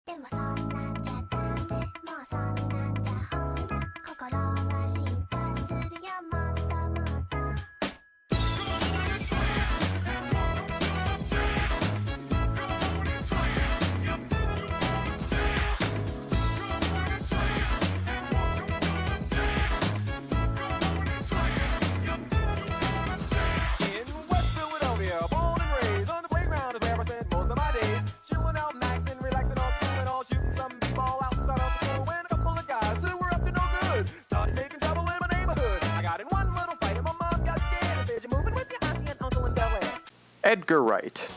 でもそんなんじゃダメもうそんなんじゃほら心は進化するよもっともっと In West Philadelphia, born and raised on the playground is where I spend most of my days. Chilling out, maxing, relaxing, all cool and all, shooting some b-ball outside of school. When a couple of guys who were up to no good started making trouble in my neighborhood. I got in one little fight and my mom got scared and said, "You're moving with your auntie and uncle in Bel Air." Edgar Wright.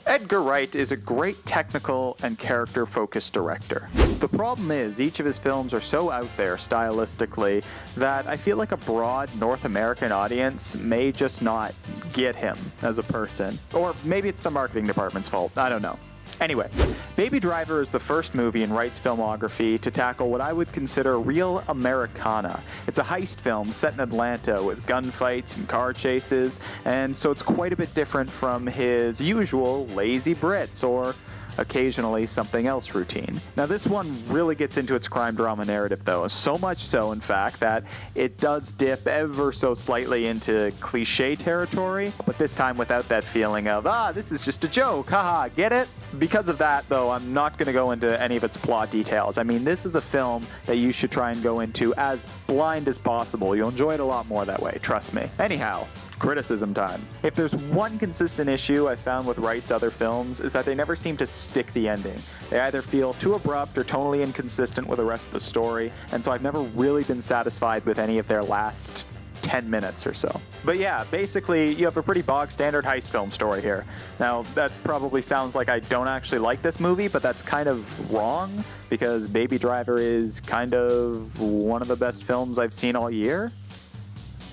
Edgar Wright is a great technical and character-focused director. The problem is, each of his films are so out there stylistically that I feel like a broad North American audience may just not get him as a person. Or maybe it's the marketing department's fault, I don't know. Anyway, Baby Driver is the first movie in Wright's filmography to tackle what I would consider real Americana. It's a heist film set in Atlanta with gunfights and car chases, and so it's quite a bit different from his usual lazy Brits or occasionally something else routine. Now this one really gets into its crime drama narrative though, so much so in fact that it does dip ever so slightly into cliche territory, but this time without that feeling of, this is just a joke, haha, get it? Because of that though, I'm not going to go into any of its plot details. I mean, this is a film that you should try and go into as blind as possible. You'll enjoy it a lot more that way, trust me. Anyhow, criticism time. If there's one consistent issue I've found with Wright's other films is that they never seem to stick the ending. They either feel too abrupt or tonally inconsistent with the rest of the story, and so I've never really been satisfied with any of their last 10 minutes or so. But yeah, basically you have a pretty bog standard heist film story here. Now that probably sounds like I don't actually like this movie, but that's kind of wrong because Baby Driver is kind of one of the best films I've seen all year.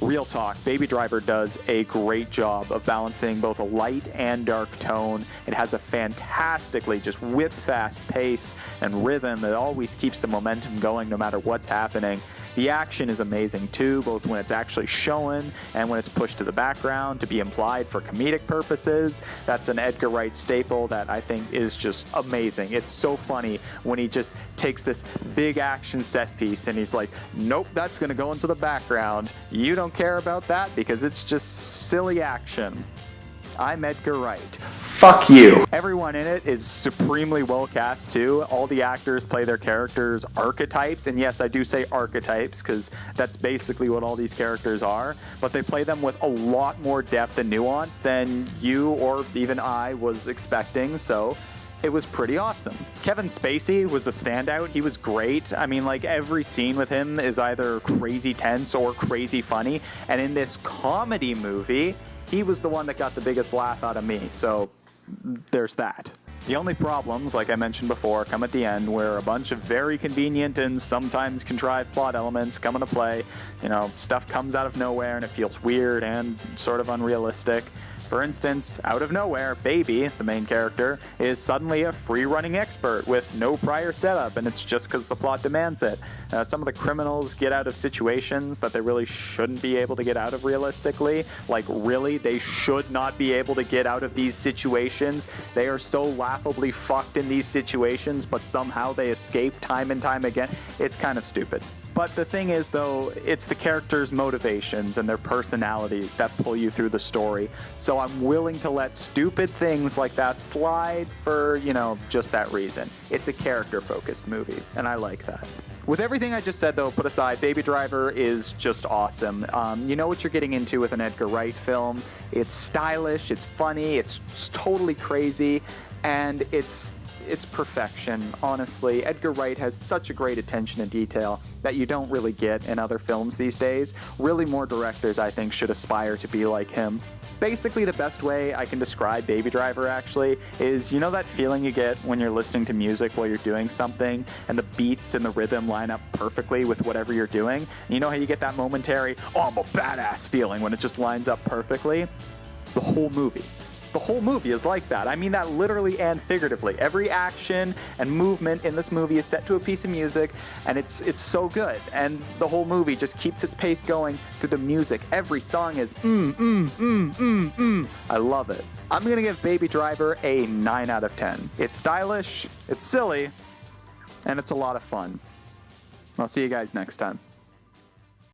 Real talk, Baby Driver does a great job of balancing both a light and dark tone. It has a fantastically just whip-fast pace and rhythm that always keeps the momentum going no matter what's happening. The action is amazing too, both when it's actually shown and when it's pushed to the background to be implied for comedic purposes. That's an Edgar Wright staple that I think is just amazing. It's so funny when he just takes this big action set piece and he's like, nope, that's going to go into the background. You don't care about that because it's just silly action. I'm Edgar Wright. Fuck you. Everyone in it is supremely well cast too. All the actors play their characters' archetypes, and yes, I do say archetypes because that's basically what all these characters are, but they play them with a lot more depth and nuance than you or even I was expecting, so it was pretty awesome. Kevin Spacey was a standout. He was great. I mean, like, every scene with him is either crazy tense or crazy funny, and in this comedy movie, he was the one that got the biggest laugh out of me, so there's that. The only problems, like I mentioned before, come at the end where a bunch of very convenient and sometimes contrived plot elements come into play. You know, stuff comes out of nowhere and it feels weird and sort of unrealistic. For instance, out of nowhere, Baby, the main character, is suddenly a free-running expert with no prior setup, and it's just because the plot demands it. Some of the criminals get out of situations that they really shouldn't be able to get out of realistically. Like, really, they should not be able to get out of these situations. They are so laughably fucked in these situations, but somehow they escape time and time again. It's kind of stupid. But the thing is, though, it's the characters' motivations and their personalities that pull you through the story. So I'm willing to let stupid things like that slide for, you know, just that reason. It's a character-focused movie, and I like that. With everything I just said, though, put aside, Baby Driver is just awesome. You know what you're getting into with an Edgar Wright film. It's stylish, it's funny, it's totally crazy, and it's perfection, honestly. Edgar Wright has such a great attention to detail that you don't really get in other films these days. Really, more directors, I think, should aspire to be like him. Basically, the best way I can describe Baby Driver, actually, is, you know that feeling you get when you're listening to music while you're doing something, and the beats and the rhythm line up perfectly with whatever you're doing? And you know how you get that momentary, oh, I'm a badass feeling when it just lines up perfectly? The whole movie The whole movie is like that. I mean that literally and figuratively. Every action and movement in this movie is set to a piece of music, and it's so good. And the whole movie just keeps its pace going through the music. Every song is I love it. I'm gonna give Baby Driver a 9 out of 10. It's stylish, it's silly, and it's a lot of fun. I'll see you guys next time.